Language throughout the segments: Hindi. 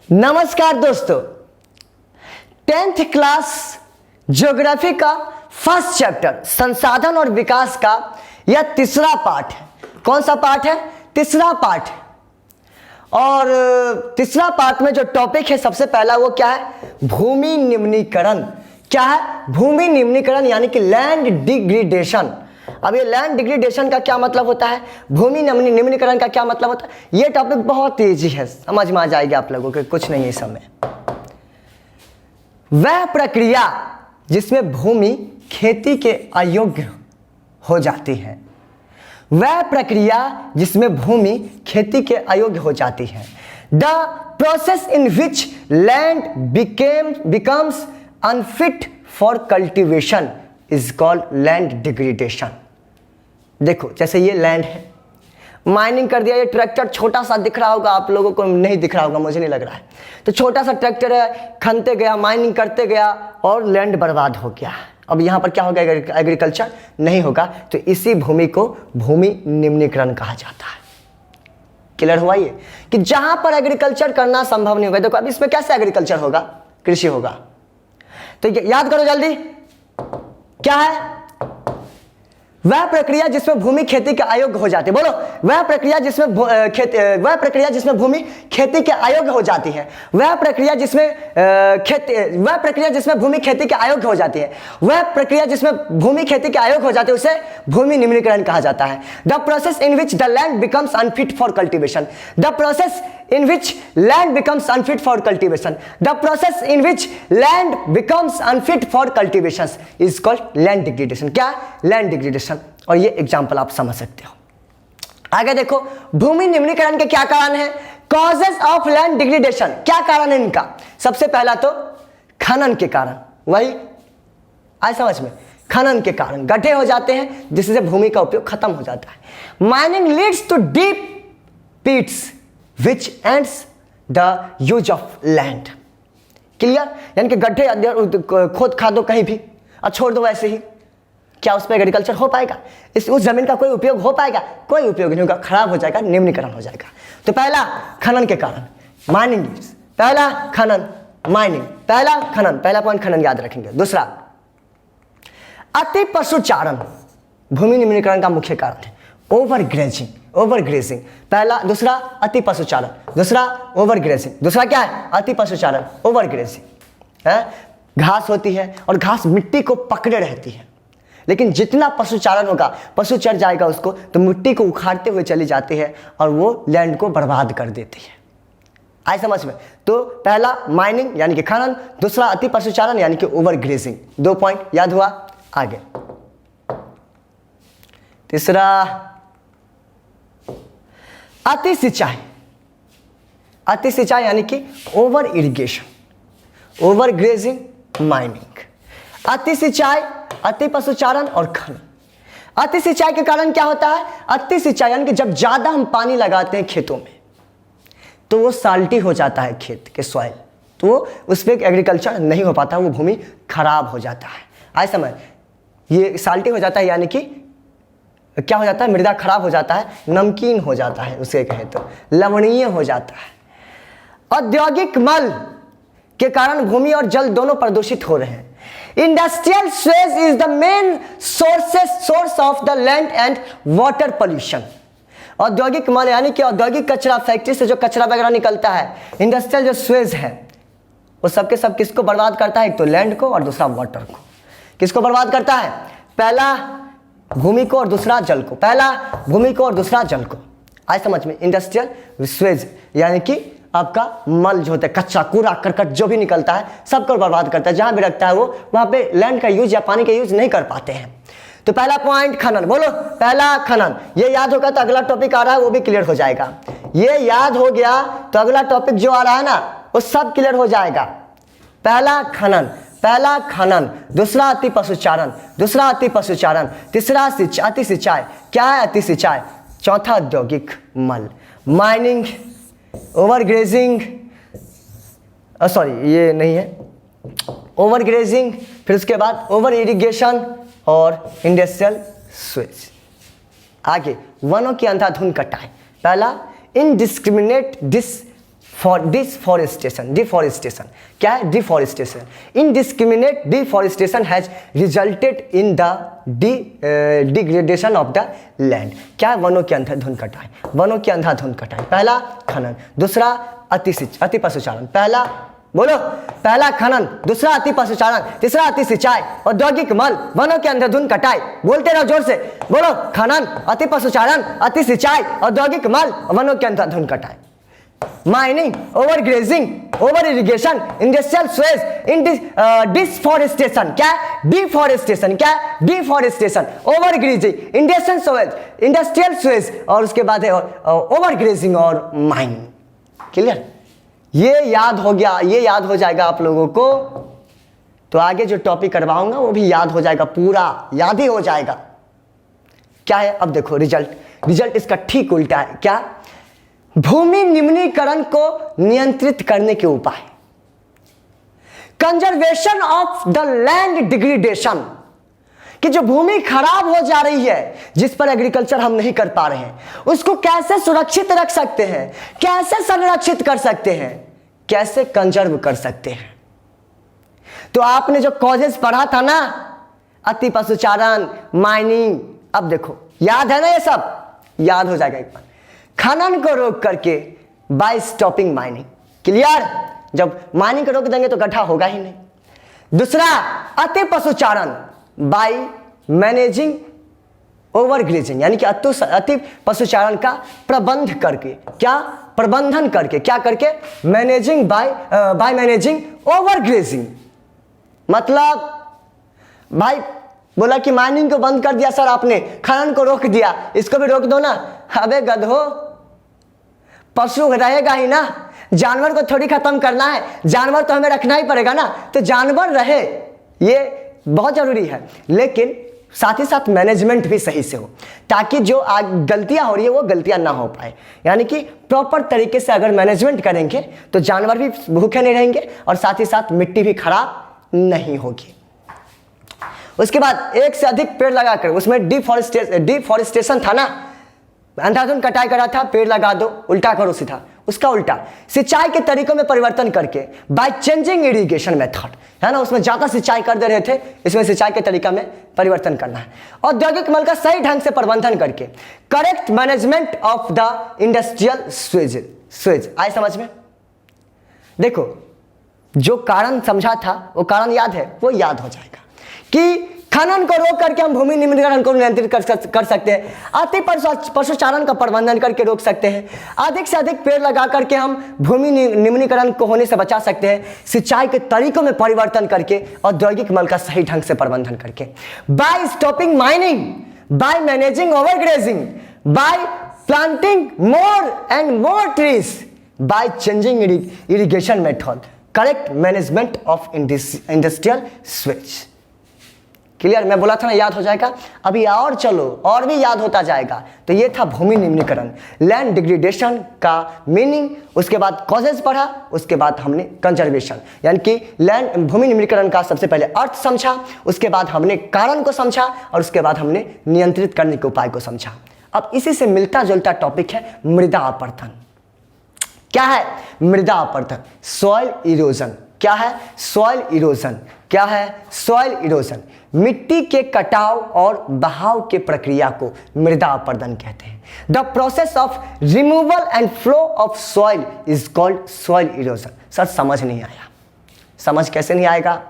नमस्कार दोस्तों, 10th क्लास ज्योग्राफी का फर्स्ट चैप्टर संसाधन और विकास का यह तीसरा पार्ट है। कौन सा पार्ट है? तीसरा पार्ट है। और तीसरा पार्ट में जो टॉपिक है सबसे पहला वो क्या है? भूमि निम्नीकरण। क्या है? भूमि निम्नीकरण यानी कि लैंड डिग्रेडेशन। अब ये लैंड डिग्रेडेशन का क्या मतलब होता है, भूमि निम्नीकरण का क्या मतलब होता है, ये टॉपिक बहुत ईजी है, समझ में आ जाएगी आप लोगों के, कुछ नहीं है समय। वह प्रक्रिया जिसमें भूमि खेती के अयोग्य हो जाती है, वह प्रक्रिया जिसमें भूमि खेती के अयोग्य हो जाती है। The process in which land becomes unfit for cultivation is called land degradation. देखो जैसे ये लैंड है, माइनिंग कर दिया, ये ट्रैक्टर छोटा सा दिख रहा होगा आप लोगों को, नहीं दिख रहा होगा, मुझे नहीं लग रहा है, तो छोटा सा ट्रैक्टर है, खनते गया, माइनिंग करते गया और लैंड बर्बाद हो गया। अब यहाँ पर क्या होगा? एग्रीकल्चर नहीं होगा, तो इसी भूमि को भूमि निम्नीकरण कहा जाता है। क्लियर हुआ ये कि जहां पर एग्रीकल्चर करना संभव नहीं होगा। देखो अब इसमें कैसे एग्रीकल्चर होगा, कृषि होगा, तो याद करो जल्दी, क्या है? वह प्रक्रिया जिसमें भूमि खेती के अयोग्य हो जाती है। बोलो, वह प्रक्रिया जिसमें भूमि खेती के अयोग्य हो जाती है, वह प्रक्रिया जिसमें भूमि खेती के अयोग्य हो जाती है, वह प्रक्रिया जिसमें भूमि खेती के अयोग्य हो जाती है, उसे भूमि निम्नीकरण कहा जाता है। The process in which the land becomes unfit for cultivation. The process in which land becomes unfit for cultivation. The process in which land becomes unfit for cultivation is called land degradation. क्या? land degradation। और ये एग्जांपल आप समझ सकते हो। आगे देखो, भूमि निम्नीकरण के क्या कारण है? causes of land degradation। क्या कारण है इनका? सबसे पहला तो खनन के कारण, वही आए समझ में, खनन के कारण गड्ढे हो जाते हैं जिससे भूमि का उपयोग खत्म हो जाता है। Mining leads to deep pits which ends the use of land। Clear? यानी कि गड्ढे खोद खा दो कहीं भी और छोड़ दो ऐसे ही, क्या उस पर एग्रीकल्चर हो पाएगा? उस जमीन का कोई उपयोग हो पाएगा? कोई उपयोग नहीं होगा, खराब हो जाएगा, निम्नीकरण हो जाएगा। तो पहला खनन के कारण, माइनिंग, पहला खनन, माइनिंग, पहला खनन, पहला पॉइंट खनन याद रखेंगे। दूसरा अति पशुचारण भूमि निम्नीकरण का मुख्य कारण है। ओवरग्रेजिंग पहला, दूसरा अति पशुचारण, दूसरा ओवरग्रेजिंग। दूसरा क्या है? अति पशुचारण, ओवरग्रेजिंग है। घास होती है और घास मिट्टी को पकड़े रहती है, लेकिन जितना पशुचारण होगा, पशु चढ़ जाएगा उसको, तो मिट्टी को उखाड़ते हुए चली जाती है और वो लैंड को बर्बाद कर देती है। आए समझ में? तो पहला माइनिंग यानी कि खनन, दूसरा अति पशुचारण यानी कि ओवरग्रेजिंग। 2 पॉइंट याद हुआ। आगे तीसरा अति सिंचाई। अति सिंचाई यानी कि over irrigation, over grazing, mining. अति सिंचाई, अति पशुचारण और खनन। अति सिंचाई के कारण क्या होता है? अति सिंचाई यानी कि जब ज्यादा हम पानी लगाते हैं खेतों में तो वो साल्टी हो जाता है खेत के सॉइल, तो उस पर एग्रीकल्चर नहीं हो पाता, वो भूमि खराब हो जाता है। आए समझ? ये साल्टी हो जाता है यानी कि क्या हो जाता है? मृदा खराब हो जाता है, नमकीन हो जाता है, उसे कहें तो लवणीय हो जाता है। औद्योगिक मल के कारण भूमि और जल दोनों प्रदूषित हो रहे हैं। Industrial Suez is the main source of the land and water pollution. औद्योगिक मल यानी कि औद्योगिक कचरा, फैक्ट्री से जो कचरा वगैरह निकलता है, इंडस्ट्रियल जो स्वेज है, वो सबके सब किसको बर्बाद करता है? एक तो लैंड को और दूसरा वाटर को। किसको बर्बाद करता है? पहला भूमि को और दूसरा जल को, पहला भूमि को और दूसरा जल को। आज समझ में? इंडस्ट्रियल स्वेज यानी कि आपका मल जो होता है, कच्चा कूड़ा करकट जो भी निकलता है, सबको बर्बाद करता है। जहां भी रखता है वो वहां पे लैंड का यूज या पानी का यूज नहीं कर पाते हैं। तो पहला पॉइंट खनन। बोलो, पहला खनन। ये याद होगा तो अगला टॉपिक आ रहा है वो भी क्लियर हो जाएगा। ये याद हो गया तो अगला टॉपिक जो आ रहा है ना वो सब क्लियर हो जाएगा। पहला खनन, पहला खनन, दूसरा अति पशुचारण, दूसरा अति पशुचारण, तीसरा अति सिंचाई। क्या है अति सिंचाई? चौथा औद्योगिक मल, माइनिंग, ओवरग्रेजिंग, सॉरी ये नहीं है, ओवरग्रेजिंग, फिर उसके बाद ओवर इरिगेशन और इंडस्ट्रियल स्वेज। आगे वनों की अंधाधुंध कटाई। पहला इनडिस्क्रिमिनेट फॉर डिफॉरेस्टेशन क्या है? Deforestation. Indiscriminate deforestation has resulted in the degradation of the land. क्या है? वनों की अंधाधुंध कटाई, वनों की अंधाधुंध कटाई। पहला खनन, दूसरा अति पशुचारण। पहला बोलो, पहला खनन, दूसरा अति पशुचारण, तीसरा अति सिंचाई, औद्योगिक मल, वनों के अंधाधुंध कटाई। बोलते रहो जोर से, बोलो, खनन, अति पशुचारण, अति सिंचाई, औद्योगिक मल, वनों के अंधाधुंध कटाई। Mining, over grazing, over irrigation, industrial Suez, deforestation. क्या है? डिफॉरेस्टेशन। क्या है? Deforestation, over grazing, industrial Suez, और उसके बाद है ओवर ग्रेजिंग और माइनिंग। क्लियर? ये याद हो गया, ये याद हो जाएगा आप लोगों को, तो आगे जो टॉपिक करवाऊंगा वो भी याद हो जाएगा, पूरा याद ही हो जाएगा। क्या है? अब देखो रिजल्ट इसका ठीक उल्टा है। क्या? भूमि निम्नीकरण को नियंत्रित करने के उपाय, conservation of the land degradation, कि जो भूमि खराब हो जा रही है, जिस पर एग्रीकल्चर हम नहीं कर पा रहे हैं, उसको कैसे सुरक्षित रख सकते हैं, कैसे संरक्षित कर सकते हैं, कैसे कंजर्व कर सकते हैं। तो आपने जो कॉजेस पढ़ा था ना, अति पशुचारण, माइनिंग, अब देखो याद है ना, ये सब याद हो जाएगा एक बार। खनन को रोक करके बाय स्टॉपिंग माइनिंग। क्लियर? जब माइनिंग को रोक देंगे तो गड्ढा होगा ही नहीं। दूसरा अति पशुचारण, बाय मैनेजिंग ओवर ग्रेजिंग, यानी कि अति पशुचारण का प्रबंध करके, क्या प्रबंधन करके, क्या करके? Managing by managing over grazing. मतलब भाई बोला कि माइनिंग को बंद कर दिया सर आपने, खनन को रोक दिया, इसको भी रोक दो ना। अबे गधो, पशु रहेगा ही ना, जानवर को थोड़ी खत्म करना है, जानवर तो हमें रखना ही पड़ेगा ना, तो जानवर रहे, ये बहुत जरूरी है। लेकिन साथ ही साथ मैनेजमेंट भी सही से हो, ताकि जो गलतियां हो रही है वो गलतियां ना हो पाए। यानी कि प्रॉपर तरीके से अगर मैनेजमेंट करेंगे तो जानवर भी भूखे नहीं रहेंगे और साथ ही साथ मिट्टी भी खराब नहीं होगी। उसके बाद एक से अधिक पेड़ लगाकर, उसमें डिफॉरेस्टेशन था ना, अंधाधुंध कटाई करा था, पेड़ लगा दो, उल्टा करो सीधा, उसका उल्टा। सिंचाई के तरीकों में परिवर्तन करके, बाय चेंजिंग इरिगेशन मेथड, है ना, उसमें ज्यादा सिंचाई कर दे रहे थे, इसमें सिंचाई के तरीका में परिवर्तन करना है। औद्योगिक मल का सही ढंग से प्रबंधन करके, correct management of the industrial Suez. आए समझ में? देखो जो कारण समझा था वो कारण याद है, वो याद हो जाएगा कि खनन को रोक करके हम भूमि निम्नीकरण को नियंत्रित कर सकते हैं, अति पशुचारण का प्रबंधन करके रोक सकते हैं, अधिक से अधिक पेड़ लगा करके हम भूमि निम्नीकरण को होने से बचा सकते हैं, सिंचाई के तरीकों में परिवर्तन करके, औद्योगिक मल का सही ढंग से प्रबंधन करके, by stopping mining, by managing over grazing, by planting more and more trees, by changing irrigation method, correct management of industrial sewage. Clear? मैं बोला था ना याद हो जाएगा, अभी और चलो और भी याद होता जाएगा। तो ये था भूमि निम्नीकरण, लैंड डिग्रेडेशन का मीनिंग, उसके बाद कॉजेज पढ़ा, उसके बाद हमने कंजर्वेशन यानी कि लैंड भूमि निम्नीकरण का सबसे पहले अर्थ समझा, उसके बाद हमने कारण को समझा और उसके बाद हमने नियंत्रित करने के उपाय को समझा। अब इसी से मिलता जुलता टॉपिक है मृदा अपरदन। क्या है? मृदा अपरदन, सॉइल इरोजन। क्या है? Soil erosion. क्या है? सॉइल इरोजन, मिट्टी के कटाव और बहाव के प्रक्रिया को मृदा अपरदन कहते हैं। The process of removal and flow of soil is called soil erosion. Sir समझ नहीं आया। समझ कैसे नहीं आएगा?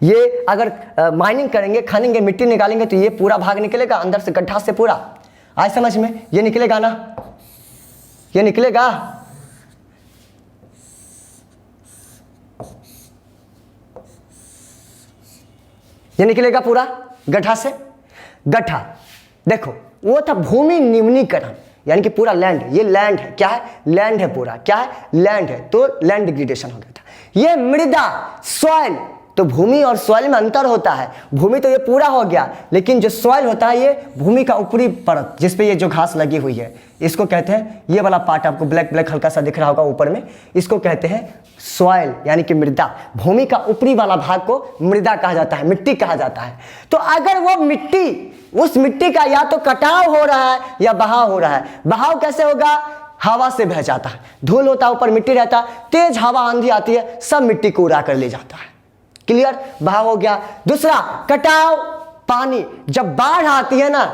ये अगर माइनिंग करेंगे, खनेंगे, मिट्टी निकालेंगे तो ये पूरा भाग निकलेगा अंदर से, गड्ढा से पूरा। आए समझ में? ये निकलेगा ना, ये निकलेगा। ये निकलेगा पूरा गड्ढा से। गड्ढा देखो वो था भूमि निम्नीकरण, यानी कि पूरा लैंड, ये लैंड है। क्या है? लैंड है पूरा। क्या है? लैंड है, तो लैंड डिग्रेडेशन हो गया था। ये मृदा, सॉइल, तो भूमि और सॉइल में अंतर होता है। भूमि तो ये पूरा हो गया, लेकिन जो सॉइल होता है ये भूमि का ऊपरी परत, जिसपे ये जो घास लगी हुई है, इसको कहते हैं, ये वाला पार्ट आपको ब्लैक ब्लैक हल्का सा दिख रहा होगा ऊपर में, इसको कहते हैं सॉइल यानी कि मृदा। भूमि का ऊपरी वाला भाग को मृदा कहा जाता है, मिट्टी कहा जाता है। तो अगर वो मिट्टी, उस मिट्टी का या तो कटाव हो रहा है या बहाव हो रहा है। बहाव कैसे होगा? हवा से बह जाता है। धूल होता है, ऊपर मिट्टी रहता है, तेज हवा आंधी आती है, सब मिट्टी को उड़ा कर ले जाता है। क्लियर, बहाव हो गया। दूसरा कटाव, पानी जब बाढ़ आती है ना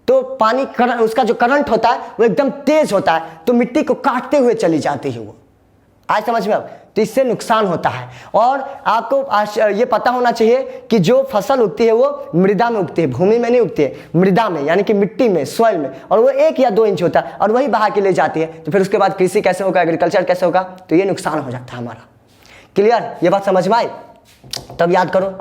तो पानी करंट, उसका जो करंट होता है वो एकदम तेज होता है, तो मिट्टी को काटते हुए चली जाती है वो। आज समझ में अब, तो इससे नुकसान होता है। और आपको ये पता होना चाहिए कि जो फसल उगती है वो मृदा में उगती है, भूमि में नहीं उगती है, मृदा में यानी कि मिट्टी में, सॉइल में, और वो 1 या 2 इंच होता है और वही बहा के ले जाती है। तो फिर उसके बाद कृषि कैसे होगा, एग्रीकल्चर कैसे होगा, तो ये नुकसान हो जाता है हमारा। क्लियर, ये बात समझ में आई? तब याद करो,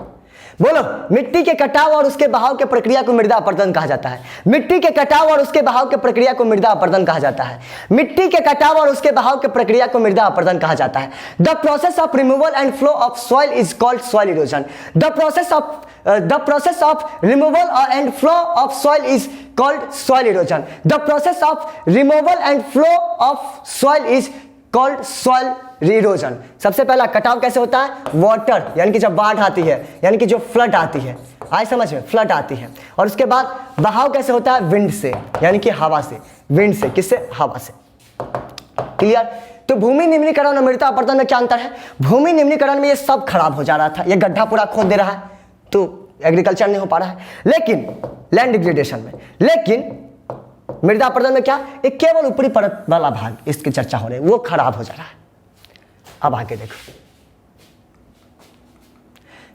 बोलो। मिट्टी के कटाव और उसके बहाव के प्रक्रिया को मृदा अपरदन कहा जाता है। मिट्टी के कटाव और उसके बहाव के प्रक्रिया को मृदा अपरदन कहा जाता है। मिट्टी के कटाव और उसके बहाव के प्रक्रिया को मृदा अपरदन कहा जाता है। The process of removal and flow of soil is called soil erosion. The process of removal and flow of soil is called soil erosion. The process of removal and flow of soil is called soil erosion. सबसे पहला कटाव कैसे होता है, वाटर यानी कि जब बाढ़ आती है, यानी कि जो फ्लड आती है, आज समझ में, फ्लड आती है। और उसके बाद बहाव कैसे होता है, विंड से, यानी कि हवा से। विंड से, किससे, हवा से। क्लियर। तो भूमि निम्नीकरण और मृदा अपरदन में क्या अंतर है? भूमि निम्नीकरण में ये सब खराब हो जा रहा था, ये गड्ढा पूरा खोद दे रहा है तो एग्रीकल्चर नहीं हो पा रहा है। लेकिन लैंड डिग्रेडेशन में, लेकिन मृदा अपरदन में क्या, एक केवल ऊपरी परत वाला भाग, इसकी चर्चा हो रही है, वो खराब हो जा रहा है। अब आगे देखो,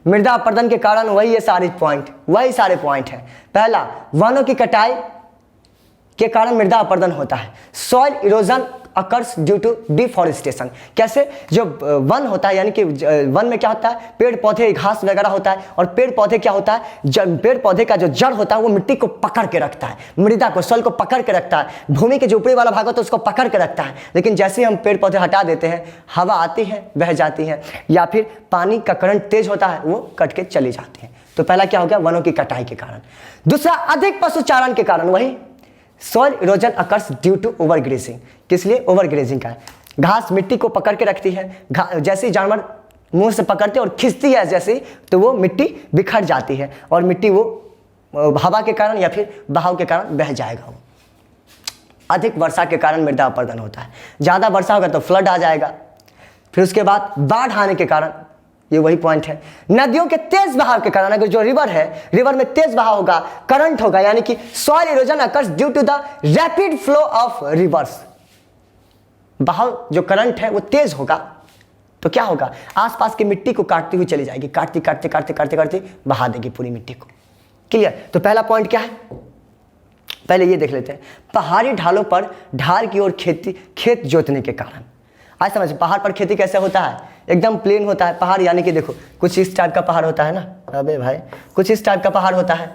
मृदा अपरदन के कारण वही सारे पॉइंट है। पहला, वनों की कटाई के कारण मृदा अपरदन होता है। Soil erosion occurs due to deforestation. कैसे, जो वन होता है, यानी कि वन में क्या होता है, पेड़ पौधे घास वगैरह होता है, और पेड़ पौधे क्या होता है, पेड़ पौधे का जो जड़ होता है वो मिट्टी को पकड़ के रखता है, मृदा को, सॉइल को पकड़ के रखता है। भूमि के जो ऊपरी वाला भाग होता है उसको पकड़ के रखता है। लेकिन जैसे ही हम पेड़ पौधे हटा देते हैं, हवा आती है, बह जाती है, या फिर पानी का करंट तेज होता है, वो कट के चली जाती है। तो पहला क्या हो गया, वनों की कटाई के कारण। दूसरा, अधिक पशुचारण के कारण, वही soil erosion occurs due to overgrazing. किस लिए, ओवरग्रेजिंग का है। घास मिट्टी को पकड़ के रखती है, जैसे ही जानवर मुंह से पकड़ते और खींचती है जैसे, तो वो मिट्टी बिखर जाती है और मिट्टी वो हवा के कारण या फिर बहाव के कारण बह जाएगा। वो अधिक वर्षा के कारण मृदा अपरदन होता है। ज़्यादा वर्षा होगा तो फ्लड आ जाएगा। फिर उसके बाद बाढ़ आने के कारण, ये वही पॉइंट है। नदियों के तेज बहाव के कारण, अगर जो रिवर है, रिवर में तेज बहाव होगा, करंट होगा, यानी कि soil erosion occurs due to the rapid flow of rivers. बहाव जो करंट है वो तेज होगा तो क्या होगा, आसपास की मिट्टी को काटती हुई चली जाएगी, काटती बहा देगी पूरी मिट्टी को। क्लियर। तो पहला पॉइंट क्या है, पहले ये देख लेते हैं। पहाड़ी ढालों पर ढाल की ओर खेत जोतने के कारण। आज समझ, पहाड़ पर खेती कैसे होता है, एकदम प्लेन होता है पहाड़, यानी कि देखो कुछ इस टाइप का पहाड़ होता है ना, अबे भाई कुछ इस टाइप का पहाड़ होता है,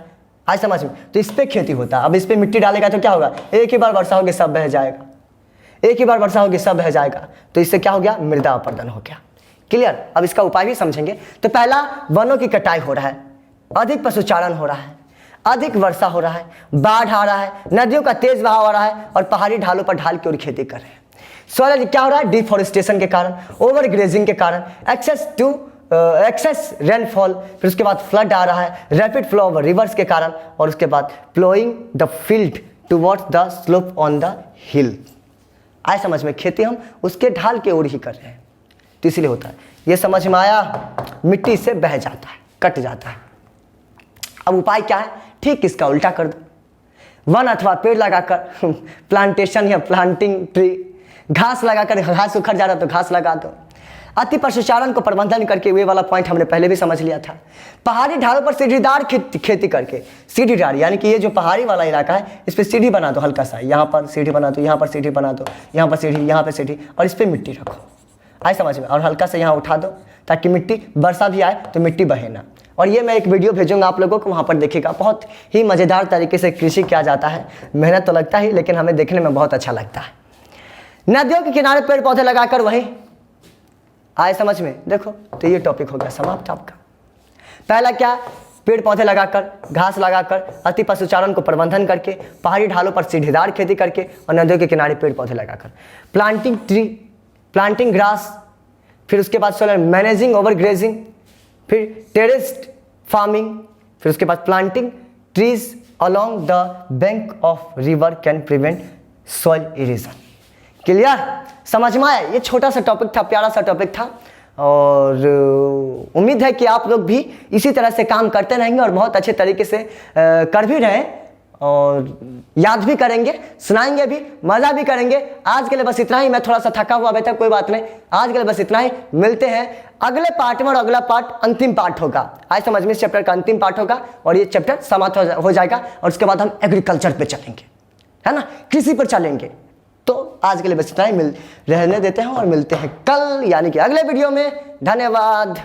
आज समझ में, तो इस पे खेती होता है। अब इस पे मिट्टी डालेगा तो क्या होगा, एक ही बार वर्षा होगी सब बह जाएगा, एक ही बार वर्षा होगी सब बह जाएगा। तो इससे क्या हो गया, मृदा अपरदन हो गया। क्लियर। अब इसका उपाय भी समझेंगे। तो पहला, वनों की कटाई हो रहा है, अधिक पशुचारण हो रहा है, अधिक वर्षा हो रहा है, बाढ़ आ रहा है, नदियों का तेज बहाव आ रहा है, और पहाड़ी ढालों पर ढाल की ओर खेती कर रहे हैं। सॉइल क्या हो रहा है, डिफॉरेस्टेशन के कारण, ओवर ग्रेजिंग के कारण, एक्सेस रेनफॉल, फिर उसके बाद फ्लड आ रहा है, रैपिड फ्लो ऑफ रिवर्स के कारण, और उसके बाद ploughing the field towards the slope on the हिल। आए समझ में, खेती हम उसके ढाल के ओर ही कर रहे हैं, तो इसलिए होता है। ये समझ में आया, मिट्टी से बह जाता है, कट जाता है। अब उपाय क्या है, ठीक इसका उल्टा कर दो, वन अथवा पेड़ लगाकर प्लांटेशन या प्लांटिंग ट्री, घास लगाकर, घास उखड़ जा रहा तो घास लगा दो। अति पशुचारण को प्रबंधन करके, वे वाला पॉइंट हमने पहले भी समझ लिया था। पहाड़ी ढालों पर सीढ़ीदार खेती करके, सीढ़ीदार यानी कि ये जो पहाड़ी वाला इलाका है इस पर सीढ़ी बना दो, हल्का सा, यहाँ पर सीढ़ी बना दो, यहाँ पर सीढ़ी बना दो, यहाँ पर सीढ़ी, यहाँ पर सीढ़ी, और इस पर मिट्टी रखो, आए समझ में, और हल्का से यहाँ उठा दो ताकि मिट्टी, वर्षा भी आए तो मिट्टी बहे ना। और ये मैं एक वीडियो भेजूंगा आप लोगों को, वहाँ पर देखिएगा, बहुत ही मज़ेदार तरीके से कृषि किया जाता है। मेहनत तो लगता ही, लेकिन हमें देखने में बहुत अच्छा लगता है। नदियों के किनारे पेड़ पौधे लगाकर, वही आए समझ में, देखो तो ये टॉपिक हो गया समाप्त आपका। पहला क्या, पेड़ पौधे लगाकर, घास लगाकर, अति पशुचारण को प्रबंधन करके, पहाड़ी ढालों पर सीढ़ीदार खेती करके, और नदियों के किनारे पेड़ पौधे लगाकर, प्लांटिंग ट्री, प्लांटिंग ग्रास, फिर उसके बाद सोलर मैनेजिंग ओवर ग्रेजिंग, फिर टेरेस्ड फार्मिंग, फिर उसके बाद planting trees along the bank of river can prevent soil erosion. Clear, समझ में आया? ये छोटा सा टॉपिक था, प्यारा सा टॉपिक था, और उम्मीद है कि आप लोग भी इसी तरह से काम करते रहेंगे और बहुत अच्छे तरीके से कर भी रहे और याद भी करेंगे, सुनाएंगे भी, मजा भी करेंगे। आज के लिए बस इतना ही। मैं थोड़ा सा थका हुआ बैठा, कोई बात नहीं, आज के लिए बस इतना ही। मिलते हैं अगले पार्ट में, और अगला पार्ट अंतिम पार्ट होगा। आज समझ में इस चैप्टर का अंतिम पार्ट होगा और ये चैप्टर समाप्त हो जाएगा, और उसके बाद हम एग्रीकल्चर पे चलेंगे, है ना, कृषि पर चलेंगे। तो आज के लिए बस इतना ही, रहने देते हैं और मिलते हैं कल यानी कि अगले वीडियो में। धन्यवाद।